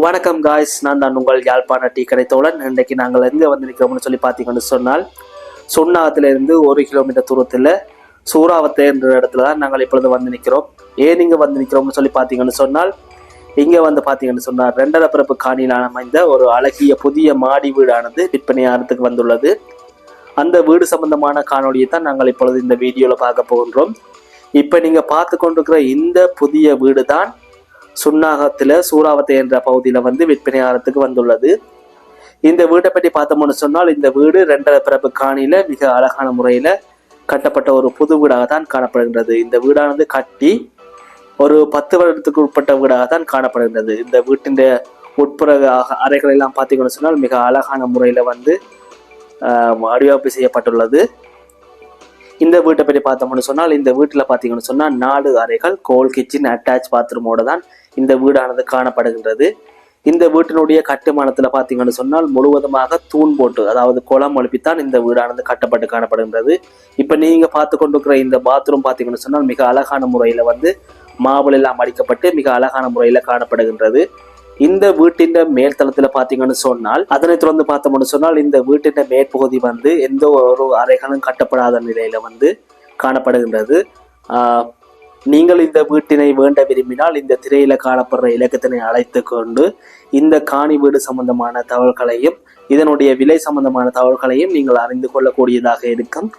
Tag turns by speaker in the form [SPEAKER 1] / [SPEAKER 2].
[SPEAKER 1] வணக்கம் காய்ஸ், நான் தான் உங்கள் யாழ்ப்பாண டீ கடை தோழன். இன்றைக்கு நாங்கள் எங்கே வந்து நிற்கிறோம்னு சொல்லி பார்த்தீங்கன்னு சொன்னால், சுண்ணாகத்திலிருந்து 1 கிலோமீட்டர் தூரத்தில் சூறாவத்தை என்ற இடத்துல தான் நாங்கள் இப்பொழுது வந்து நிற்கிறோம். ஏன் இங்கே வந்து நிற்கிறோம்னு சொல்லி பார்த்தீங்கன்னு சொன்னால், இங்கே வந்து பார்த்தீங்கன்னு சொன்னால் 2.5 பிறப்பு காணியில் அமைந்த ஒரு அழகிய புதிய மாடி வீடானது விற்பனையாகிறதுக்கு வந்துள்ளது. அந்த வீடு சம்பந்தமான காணொலியை தான் நாங்கள் இப்பொழுது இந்த வீடியோவில் பார்க்க போகின்றோம். இப்போ நீங்கள் பார்த்து கொண்டிருக்கிற இந்த புதிய வீடு தான் சுண்ணாகத்தில் சூறாவத்தை என்ற பகுதியில் வந்து விற்பனையாகிறதுக்கு வந்துள்ளது. இந்த வீட்டை பற்றி பார்த்தோம்னு சொன்னால், இந்த வீடு 2.5 பிறப்பு காணியில் மிக அழகான முறையில் கட்டப்பட்ட ஒரு புது வீடாக தான் காணப்படுகின்றது. இந்த வீடானது கட்டி ஒரு 10 வருடத்துக்கு உட்பட்ட வீடாக தான் காணப்படுகின்றது. இந்த வீட்டின் உட்புற அறைகள் எல்லாம் பார்த்தீங்கன்னு சொன்னால் மிக அழகான முறையில் வந்து வடிவமைப்பு செய்யப்பட்டுள்ளது. இந்த வீட்டை பற்றி பார்த்தோம்னு சொன்னால், இந்த வீட்டில் பார்த்தீங்கன்னு சொன்னால் 4 அறைகள், கோல் கிச்சன், அட்டாச் பாத்ரூமோடு தான் இந்த வீடானது காணப்படுகின்றது. இந்த வீட்டினுடைய கட்டுமானத்தில் பார்த்தீங்கன்னு சொன்னால் முழுவதுமாக தூண் போட்டு, அதாவது குளம் எழுப்பித்தான் இந்த வீடானது கட்டப்பட்டு காணப்படுகின்றது. இப்போ நீங்கள் பார்த்து கொண்டிருக்கிற இந்த பாத்ரூம் பார்த்தீங்கன்னு சொன்னால் மிக அழகான முறையில் வந்து மாவுள் எல்லாம் அடிக்கப்பட்டு மிக அழகான முறையில் காணப்படுகின்றது. இந்த வீட்டின் மேல்தளத்தில் பார்த்தீங்கன்னு சொன்னால், அதனை தொடர்ந்து பார்த்தோம்னு சொன்னால், இந்த வீட்டின் மேற்பகுதி வந்து எந்த ஒரு அறைகளும் கட்டப்படாத நிலையில வந்து காணப்படுகின்றது. நீங்கள் இந்த வீட்டினை வேண்ட விரும்பினால் இந்த திரையில காணப்படுற இலக்கத்தினை அழைத்து கொண்டு இந்த காணி வீடு சம்பந்தமான தகவல்களையும் இதனுடைய விலை சம்பந்தமான தகவல்களையும் நீங்கள் அறிந்து கொள்ளக்கூடியதாக இருக்கும்.